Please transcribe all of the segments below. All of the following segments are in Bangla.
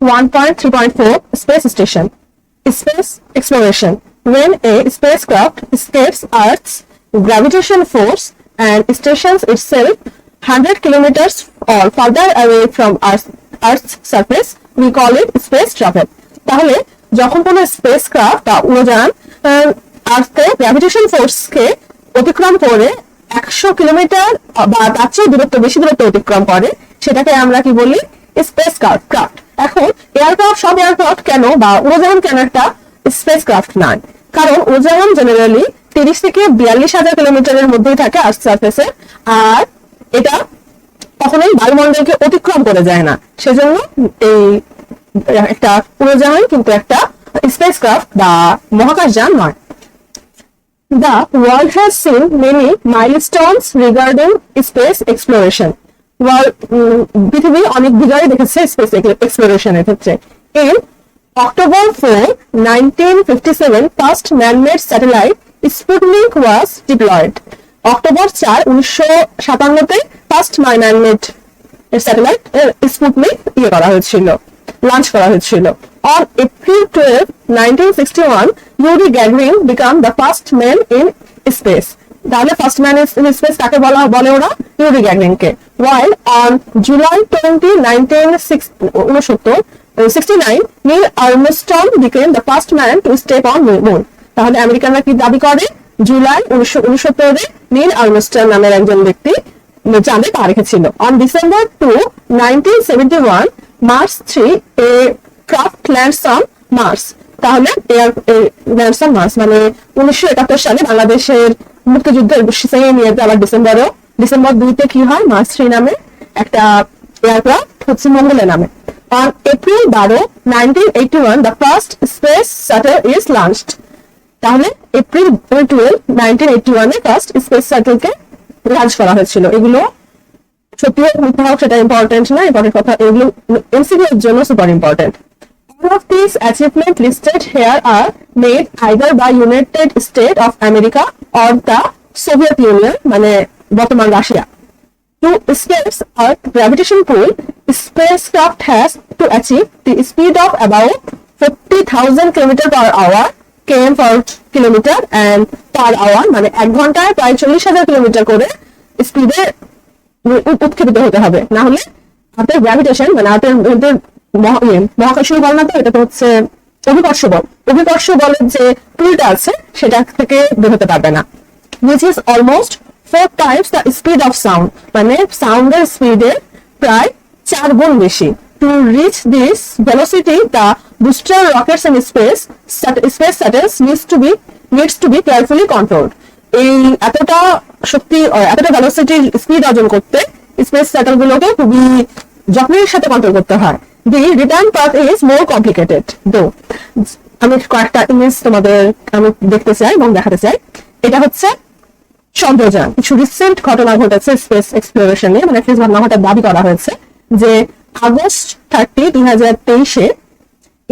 1.3.4 Space Station. Space exploration. When a spacecraft escapes Earth's gravitational force and stations itself 100 kilometers or further away from Earth's surface, we call it space travel. তাহলে যখন কোনো স্পেসক্রাফট বা উড়োজাহাজ আর্থের গ্র্যাভিটেশন ফোর্সকে অতিক্রম করে 100 কিলোমিটার বা তার চেয়ে বেশি দূরত্ব অতিক্রম করে, সেটাকে আমরা কি বলি? Space craft. এখন এয়ারক্রাফট, সব এয়ারক্রাফট কেন বা উড়োজাহাজ কেন একটা স্পেস ক্রাফট নয়? কারণ উড়োজাহাজ জেনারেলি 30 থেকে 42,000 কিলোমিটারের মধ্যেই থাকে আর্থ সারফেসে, আর এটা কখনোই বায়ুমণ্ডলকে অতিক্রম করে যায় না। সেজন্য এই একটা উড়োজাহাজ কিন্তু একটা স্পেস ক্রাফট বা মহাকাশযান নয়। The world has seen many milestones regarding space exploration. পৃথিবী অনেক বিজয় দেখেছে স্পেস এক্সপ্লোরেশনের ক্ষেত্রে। In October 4, 1957, first man-made satellite Sputnik was deployed. October 4, 1957 first man-made satellite Sputnik করা হয়েছিল, লঞ্চ করা হয়েছিল। On April 12, 1961, Yuri Gagarin became the first man in space. তাহলে ফার্স্ট ম্যান ইন স্পেস কাকে বলে ওরা? Yuri গ্যাগারিনকে। While on July 20, 1969, Neil Armstrong became the first man to step on moon. তাহলে আমেরিকানরা কি দাবি করে? জুলাই 1969 নীল আর্মস্ট্রং নামের একজন ব্যক্তি চাঁদে পা রেখেছিল। On December 2, 1971, Mars 3, a craft lands on Mars. তাহলে lands on Mars মানে 1971 সালে বাংলাদেশের মুক্তিযুদ্ধের সেম ইয়ারে আবার ডিসেম্বর 2 কি হয়? মার্স 3 নামে একটা এয়ারক্রাফট হচ্ছে মঙ্গলে নামে। On April 12, 1981, the first space shuttle is launched. তাহলে এপ্রিল 12, 1981 এ ফার্স্ট স্পেস শাটলকে লঞ্চ করা হয়েছিল। এগুলো সত্যি হোক মিথ্যা হোক সেটা ইম্পর্টেন্ট না, ইম্পর্টেন্ট কথা এগুলো এমসিকিউ এর জন্য super important. All of these achievements listed here are made either by United States of America or the Soviet Union, মানে বর্তমান Russia. To escape Earth gravitation pull, spacecraft has to achieve the speed of about 40,000 km/h, km per kilometer and per hour, মানে 1 ঘন্টায় প্রায় 40,000 কিলোমিটার করে স্পিডে উৎক্ষেপিত হতে হবে, না হলে আর্থের গ্র্যাভিটেশন মানে আর্থের মহাকর্ষীয় বল না, তো এটা তো হচ্ছে অভিকর্ষ বলের যে টুলটা আছে সেটা থেকে বের হতে পারবে না। which is almost 4 times the speed of sound, মানে সাউন্ডের স্পিডের প্রায় 4 গুণ বেশি। To reach this velocity, the booster rockets in space shuttles needs to be carefully controlled. এই এতটা শক্তি, এতটা ভেলোসিটি স্পিড অর্জন করতে স্পেস শাটল গুলোকে খুবই যত্নের সাথে কন্ট্রোল করতে হয়। The return path is more complicated though. আমি কয়েকটা ইমেজ তোমাদের আমি দেখতে চাই এবং দেখাতে চাই। এটা হচ্ছে চন্দ্রযান। কিছু রিসেন্ট ঘটনা ঘটেছে স্পেস এক্সপ্লোরেশন নিয়ে, মানে ফেস ঘটনাটা দাবি করা হয়েছে যে আগস্ট 30, 2023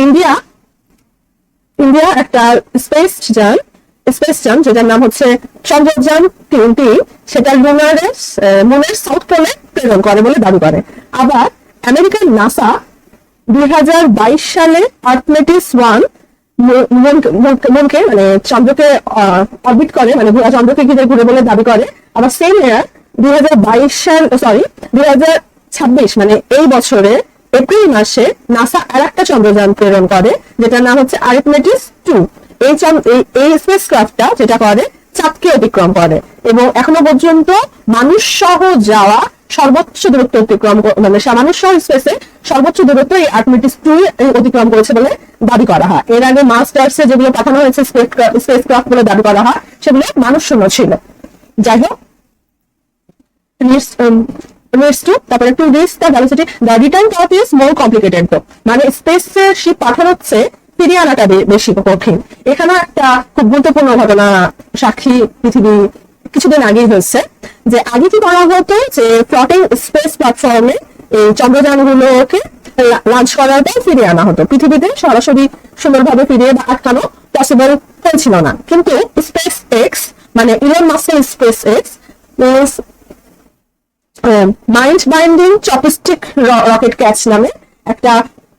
ইন্ডিয়া একটা স্পেস যান যেটার নাম হচ্ছে চন্দ্রযান 3, সেটা মুনের সাউথ পোলে প্রেরণ করে বলে দাবি করে। আবার আমেরিকার নাসা 2022 সালে আর্থমেটিস 1 মনকে মানে চন্দ্রকে অরবিট করে, মানে চন্দ্রকে ঘুরে বলে দাবি করে। আবার সেম ইয়ার 2026 মানে এই বছরে এপ্রিল মাসে নাসা আরেকটা চন্দ্রযান প্রেরণ করে যেটার নাম হচ্ছে আর্থমেটিস 2। এই স্পেস ক্রাফটটা যেটা করে চাঁদকে অতিক্রম করে এবং এখনো পর্যন্ত মানুষ সহ যাওয়া সর্বোচ্চ দূরত্ব অতিক্রম, মানে মানুষ সহ স্পেসে সর্বোচ্চ দূরত্ব এই আর্থমেটিস 2 অতিক্রম করেছে বলে দাবি করা হয়। এর আগে মাস্টার্সে যেগুলো পাঠানো হয়েছে স্পেস ক্রাফট বলে দাবি করা হয় সেগুলো মানুষ শূন্য ছিল। যাই হোক, তারপরে to reach the velocity, the return path is more complicated তো, মানে স্পেসে শিপ পাঠানোচ্ছে ফিরিয়ে আনাটা বেশি কঠিন। এখানে একটা খুব গুরুত্বপূর্ণ ঘটনা সাক্ষী পৃথিবী কিছুদিন আগেই হয়েছে, যে আগে কি করা হতো যে ফ্লোটিং স্পেস প্ল্যাটফর্মে এই চন্দ্রযানগুলোকে লঞ্চ করার পর ফিরিয়ে আনা হতো। পৃথিবীতে সরাসরি সুন্দরভাবে ফিরিয়ে আটকানো পসিবল হয়েছিল না, কিন্তু স্পেস এক্স মানে ইলন মাস্কের space x mind binding chopstick rocket catch নামে একটা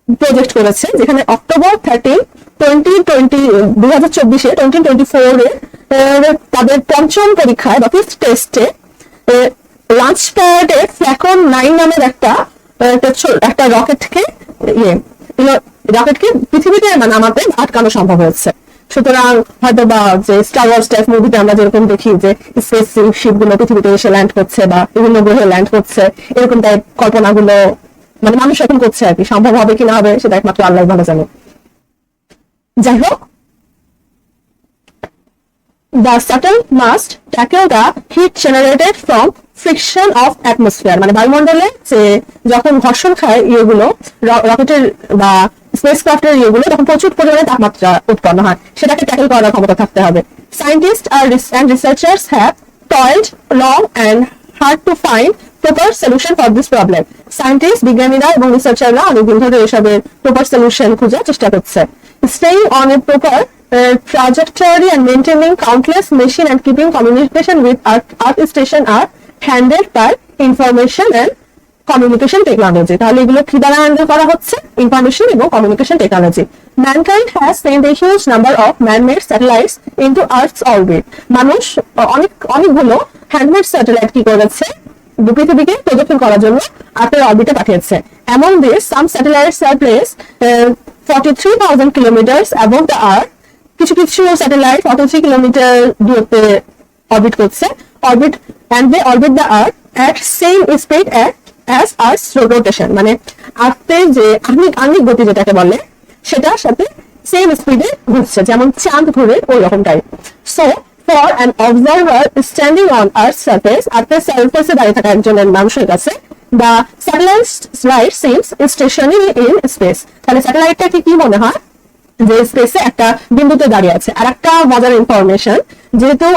প্রজেক্ট করেছে, যেখানে অক্টোবর 13, 2024 2024 তাদের পঞ্চম পরীক্ষায় বা ফিফথ টেস্টে লঞ্চ প্যাডে ফ্ল্যাকন 9 নামের একটা রকেটকে পৃথিবীতে নামাতে আটকানো সম্ভব হয়েছে। সুতরাং হয়তো বা যে স্টার ওয়ার্স টাইপ মুভিতে আমরা যেরকম দেখি যে স্পেস শিপ গুলো পৃথিবীতে এসে ল্যান্ড করছে বা বিভিন্ন গ্রহে ল্যান্ড করছে, এরকম টাইপ কল্পনাগুলো মানুষ এখন করছে আর কি। সম্ভব হবে কি না হবে সেটা একমাত্র আল্লাহ ভালো জানে। যাই হোক, the shuttle must tackle the heat generated from friction of atmosphere, বায়ুমণ্ডলে যে যখন ঘর্ষণ খায় ইয়েগুলো, রকেটের বা স্পেসক্রাফটের ইয়েগুলো, তখন প্রচুর পরিমাণে তাপমাত্রা উৎপন্ন হয়, সেটাকে ট্যাকেল করার ক্ষমতা থাকতে হবে। Scientists and researchers have toiled long and hard to find proper solution for this problem. Scientists, বিজ্ঞানীরা এবং রিসার্চাররা অনেকদিন ধরে এসবের প্রপার সলিউশন খোঁজার চেষ্টা করছে। Staying on a proper trajectory and maintaining countless machine and keeping communication with Earth station are handled by information and communication technology. তাহলে এগুলো কি দ্বারা হ্যান্ডেল করা হচ্ছে? ইনফরমেশন এবং communication technology. Mankind has sent a huge number of man-made satellites into Earth's orbit. মানুষ অনেকগুলো হ্যান্ডমেড স্যাটেলাইট কি করেছে? পৃথিবীকে প্রদক্ষিণ করার জন্য আর্থের অরবিটে পাঠিয়েছে। Among these, some satellites are placed 43,000 kilometers above the Earth. কিছু স্যাটেলাইট 43 কিলোমিটার দূরত্বে অরবিট করছে। and they orbit the Earth at same speed as Earth's rotation, আর্থের যে আণবিক গতি যেটাকে বলে সেটার সাথে সেম স্পিডে ঘুরছে, যেমন চাঁদ ঘুরে ওই রকম type. So for an observer standing on Earth's surface, আর্থের সারফেসে দাঁড়িয়ে থাকা একজনের মানুষের কাছে, the satellite seems stationary in space. তাহলে স্যাটেলাইটটাকে কি মনে হয়? যে স্পেসে একটা বিন্দুতে দাঁড়িয়ে আছে। আর একটা মজার ইনফরমেশন, যেহেতু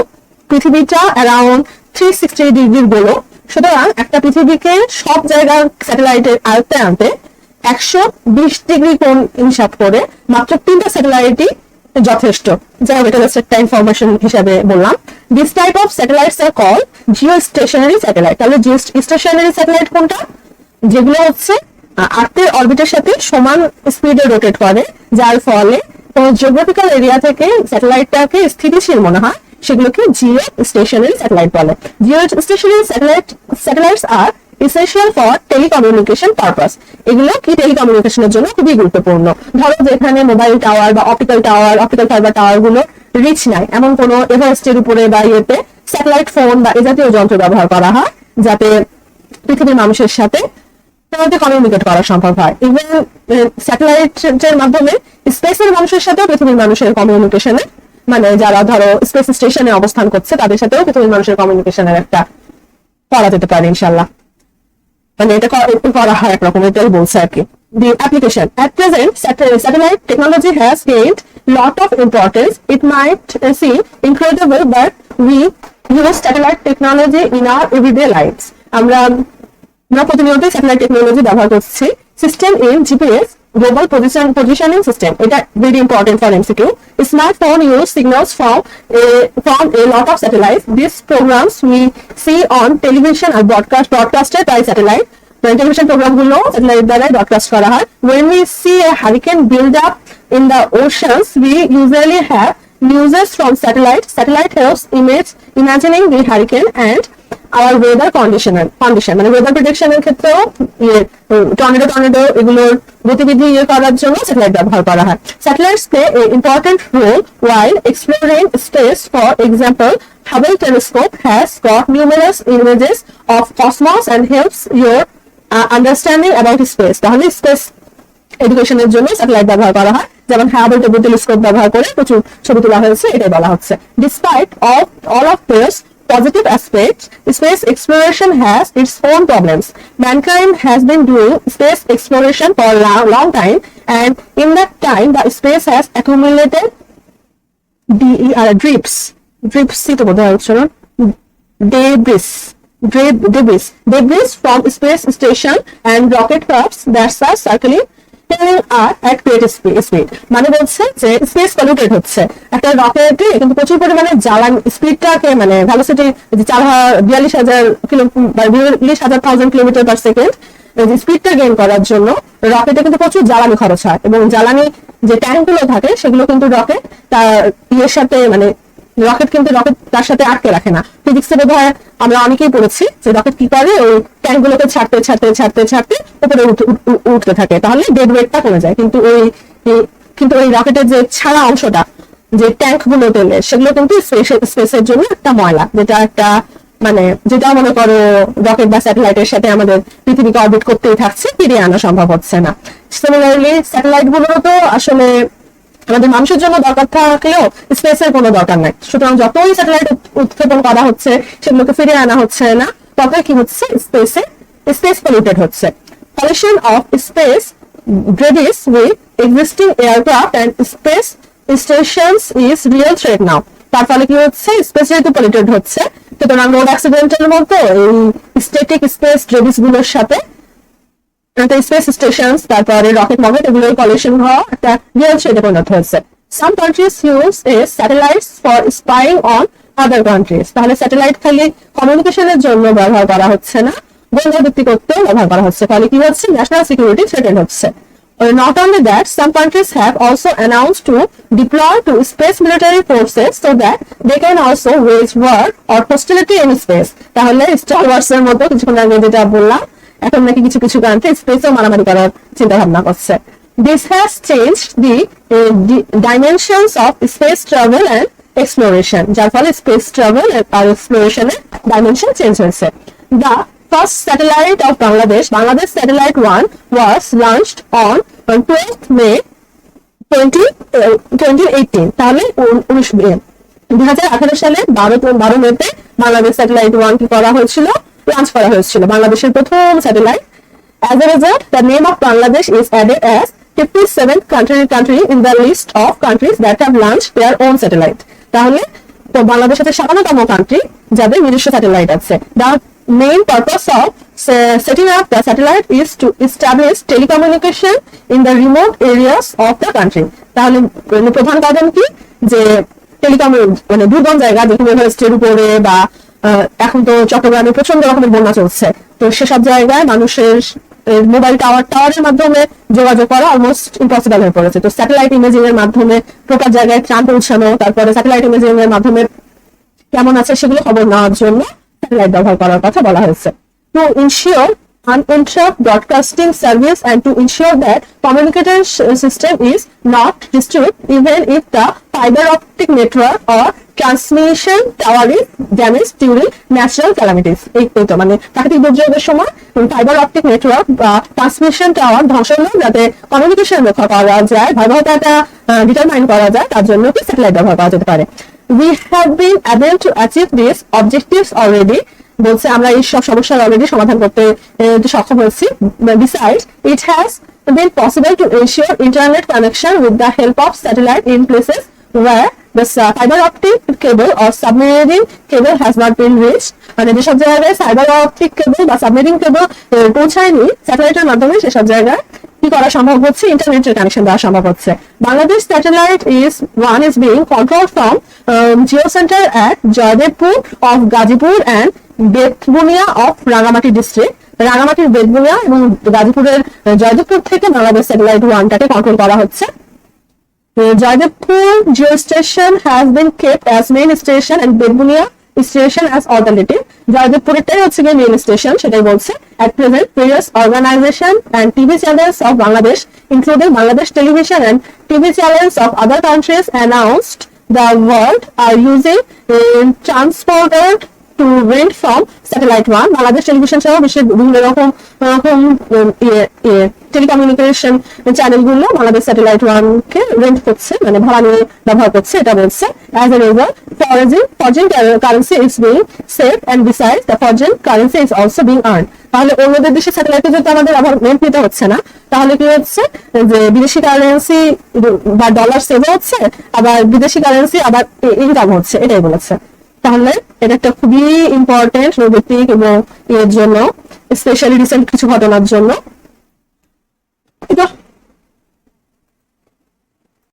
পৃথিবীটা অ্যারাউন্ড 360 ডিগ্রির গোল, সুতরাং একটা পৃথিবীকে সব জায়গার স্যাটেলাইটের আয়ত্তে আনতে 120 ডিগ্রি কোণ হিসাব করে মাত্র 3টা স্যাটেলাইটই যথেষ্ট। যাই হোক, এটা জাস্ট একটা ইনফরমেশন হিসাবে বললাম। This type of satellites are call geostationary satellite. তাহলে জিও স্টেশনারি স্যাটেলাইট কোনটা? যেগুলো হচ্ছে আর্থের অরবিটের সাথে সমান স্পিডে রোটেট করে, যার ফলে কোন জিওগ্রাফিক্যাল এরিয়া থেকে স্যাটেলাইটটাকে স্থিতিশীল মনে হয়, সেগুলোকে জিও স্টেশনারি স্যাটেলাইট বলে। Geostationary satellites are essential for telecommunication purpose. এগুলো কি টেলিকমিউনিকেশনের জন্য খুবই গুরুত্বপূর্ণ। ধরো যেখানে মোবাইল টাওয়ার বা অপটিক্যাল ফাইবার টাওয়ার গুলো রিচ নাই, এমন কোন এভারেস্টের উপরে বা ইয়েতে স্যাটেলাইট ফোন বা এ জাতীয় যন্ত্র ব্যবহার করা হয়, যাতে পৃথিবীর মানুষের সাথে কমিউনিকেট করা সম্ভব হয়। ইভেন স্যাটেলাইটের মাধ্যমে স্পেসের মানুষের সাথেও পৃথিবীর মানুষের কমিউনিকেশনে, যারা ধরো স্পেস স্টেশনে অবস্থান করছে তাদের সাথেও পৃথিবীর মানুষের কমিউনিকেশনের একটা করা যেতে পারে ইনশাল্লাহ। এটা করা হয় একরকম, এটাই বলছে আর কি। The application at present, satellite technology has gained lot of importance. It might seem incredible, but we use satellite technology in our everyday lives. আমরা প্রতিনিয়ত স্যাটেলাইট টেকনোলজি ব্যবহার করছি। System in GPS, global positioning system, এটা very important for MCQ. Smartphone use signals from a lot of satellites. These programs we see on television are broadcasted by satellite. Television program গুলো স্যাটেলাইট দ্বারা ব্রডকাস্ট করা হয়। When we see a hurricane build up in the oceans, we usually have news from satellite. Satellite helps imagining the hurricane and our weather condition, weather prediction এর ক্ষেত্রেও টর্নেডো এগুলোর গতিবিধি করার জন্য স্যাটেলাইট ব্যবহার করা হয়। Satellites play an important role while exploring space. For example, Hubble telescope has got numerous images of cosmos and helps your understanding about space. তাহলে স্পেস এডুকেশনের জন্য স্যাটেলাইট ব্যবহার করা হয়, যেমন হাবল টেলিস্কোপ ব্যবহার করে প্রচুর ছবি তোলা হয়েছে, এটাই বলা হচ্ছে। Despite all of this positive aspects, space exploration has its own problems. Mankind has been doing space exploration for a long time, and in that time the space has accumulated debris from space station and rocket crafts that are circling at great speed. বলছে যে স্পেস পলিউটেড হচ্ছে, একটা রকেটে কিন্তু প্রচুর পরিমাণে জ্বালানি স্পিডটাকে ভেলোসিটি 42,000 কিলোমিটার পার সেকেন্ড স্পিডটা গেইন করার জন্য রকেটে কিন্তু প্রচুর জ্বালানি খরচ হয়, এবং জ্বালানি যে ট্যাঙ্ক গুলো থাকে সেগুলো কিন্তু রকেট তার ইয়ের সাথে মানে রকেট তার সাথে আটকে রাখে না। ফিজিক্সের বোধহয় আমরা অনেকেই পড়েছি যে রকেট কি করে, ওই ট্যাঙ্ক গুলোকে ছাড়তে ছাড়তে ছাড়তে ছাড়তে উপরে উঠতে থাকে, তাহলে ডেড ওয়েটটা কমে যায়। কিন্তু ওই রকেটের যে ছাড়া অংশটা, যে ট্যাঙ্ক গুলো তেলে, সেগুলো কিন্তু স্পেসের জন্য একটা ময়লা, যেটা মনে করো রকেট বা স্যাটেলাইটের সাথে আমাদের পৃথিবীকে অরবিট করতেই থাকছে, ফিরিয়ে আনা সম্ভব হচ্ছে না। সিমিলারলি স্যাটেলাইট গুলো তো আসলে আমাদের মানুষের জন্য দরকার থাকলেও স্পেসের কোনো দরকার নাই। সুতরাং যতই স্যাটেলাইট উৎক্ষেপণ করা হচ্ছে, সেগুলোকে ফিরিয়ে আনা হচ্ছে না, তবে কি হচ্ছে, স্পেস পলিউটেড হচ্ছে। Pollution of space debris with existing aircraft and space stations is real threat now. তার ফলে কি হচ্ছে, স্পেস যেহেতু পলিউটেড হচ্ছে, সুতরাং রোড অ্যাক্সিডেন্টের মতো এই স্ট্যাটিক স্পেস ডেব্রিস গুলোর সাথে স্পেস স্টেশন, তারপরে রকেট এগুলোর পলিউশন হওয়া একটা রিয়েল থ্রেটে পরিণত হচ্ছে। Some countries use satellites for spying on other countries. তাহলে স্যাটেলাইট খালি কমিউনিকেশনের জন্য ব্যবহার করা হচ্ছে না, গোয়েন্দা ভিত্তি করতেও ব্যবহার করা হচ্ছে। ফলে কি হচ্ছে, ন্যাশনাল সিকিউরিটি থ্রেটেন্ড হচ্ছে। Not only that, some countries have also announced to deploy to space military forces so that they can also wage war or hostility in space. তাহলে স্টার ওয়ার্স এর মতো কিছুক্ষণ আগে যেটা বললাম, এখন নাকি কিছু কিছু কান্ট্রি স্পেসেও মারামারি করার চিন্তা ভাবনা করছে। This has changed the dimensions of space travel and exploration. যার ফলে স্পেস ট্রাভেল আর এক্সপ্লোরেশনের ডাইমেনশন চেঞ্জ হয়েছে। The first satellite of Bangladesh Satellite 1 was launched on 12th May 2018. তাহলে 2018 সালে 12 মেতে বাংলাদেশ স্যাটেলাইট 1 কি করা হয়েছিল, লঞ্চ করা হয়েছিল, বাংলাদেশের প্রথম satellite. As a result, the name of Bangladesh is added as 57th country in the list of countries that have launched their own satellite. তাহলে তো বাংলাদেশ হচ্ছে 57তম কান্ট্রি যাদের নিজস্ব স্যাটেলাইট আছে। The main purpose of setting up the satellite is to establish telecommunication in the remote areas of the country. তাহলে প্রধান কারণ কি, যে দুর্গম জায়গা, যেখানে এভারেস্টের উপরে বা এখন তো চট্টগ্রামে প্রচন্ড রকমের বন্যা চলছে, তো সেসব জায়গায় মানুষের মোবাইল টাওয়ারের মাধ্যমে যোগাযোগ করা অলমোস্ট ইম্পসিবল হয়ে পড়েছে। তো স্যাটেলাইট ইমেজিং এর মাধ্যমে প্রকার জায়গায় ত্রাণ পৌঁছানো, তারপরে স্যাটেলাইট ইমেজিং এর মাধ্যমে কেমন আছে সেগুলো খবর নেওয়ার জন্য স্যাটেলাইট ব্যবহার করার কথা বলা হয়েছে। To ensure uninterrupted broadcasting service and to ensure that communication system is not disturbed even if the fiber optic network or transmission tower is damaged during natural calamities. এই তো মানে প্রাকৃতিক দুর্যোগের সময় ফাইবার অপটিক নেটওয়ার্ক বা ট্রান্সমিশন টাওয়ার ধ্বংস হলে যাতে কমিউনিকেশন রক্ষা করা যায়, ভয়াবহতাটা ডিটারমাইন করা যায়, তার জন্য কি স্যাটেলাইট ব্যবহার করা যেতে পারে। We have been able to achieve these objectives already. বলছে আমরা এই সব সমস্যার অলরেডি সমাধান করতে সক্ষম হয়েছি। Besides, it has been possible to ensure internet connection with the help of satellite in places where the fiber optic cable or submarine cable has not been reached. মানে যেসব জায়গায় ফাইবার অপটিক কেবল বা সাবমেরিন কেবল পৌঁছায়নি স্যাটেলাইটের মাধ্যমে, সেসব জায়গায় কি করা সম্ভব হচ্ছে, ইন্টারনেটের কানেকশন দেওয়া সম্ভব হচ্ছে। Bangladesh satellite is being controlled from Geocenter at Joydepur of Gazipur and Betbunia of Rangamati district. রাঙামাটির বেতবুনিয়া এবং গাজীপুরের জয়দেবপুর থেকে বাংলাদেশ স্যাটেলাইট 1টাকে কন্ট্রোল করা হচ্ছে। Joydepur geostation has been kept as main station and Betbunia station as alternative. জয়দেবপুরেরটাই হচ্ছে গিয়ে মেইন স্টেশন, সেটাই বলছে। At present, various organization and TV channels of Bangladesh, including Bangladesh Television and TV channels of other countries announced the world are using transporter to rent from Satellite 1. Bangladesh television সহ বিশ্বের বিভিন্ন রকম টেলিকমিউনিকেশন চ্যানেলগুলো বাংলাদেশ স্যাটেলাইট 1 কে রেন্ট করছে, মানে ভাড়া নিয়ে ব্যবহার করছে, এটা বলছে। As a result, foreign currency is being saved and besides the foreign currency is also being earned. তাহলে অন্যদের দেশে স্যাটেলাইটে যদি আমাদের আবার রেন্ট নিতে হচ্ছে না, তাহলে কি হচ্ছে যে বিদেশি কারেন্সি বা ডলার সেভ হচ্ছে, আবার বিদেশি কারেন্সি আবার ইনকাম হচ্ছে, এটাই বলেছে। তাহলে এটা একটা খুবই ইম্পর্টেন্ট নৈতিক এবং এর জন্য স্পেশালি রিসেন্ট কিছু ঘটনার জন্য।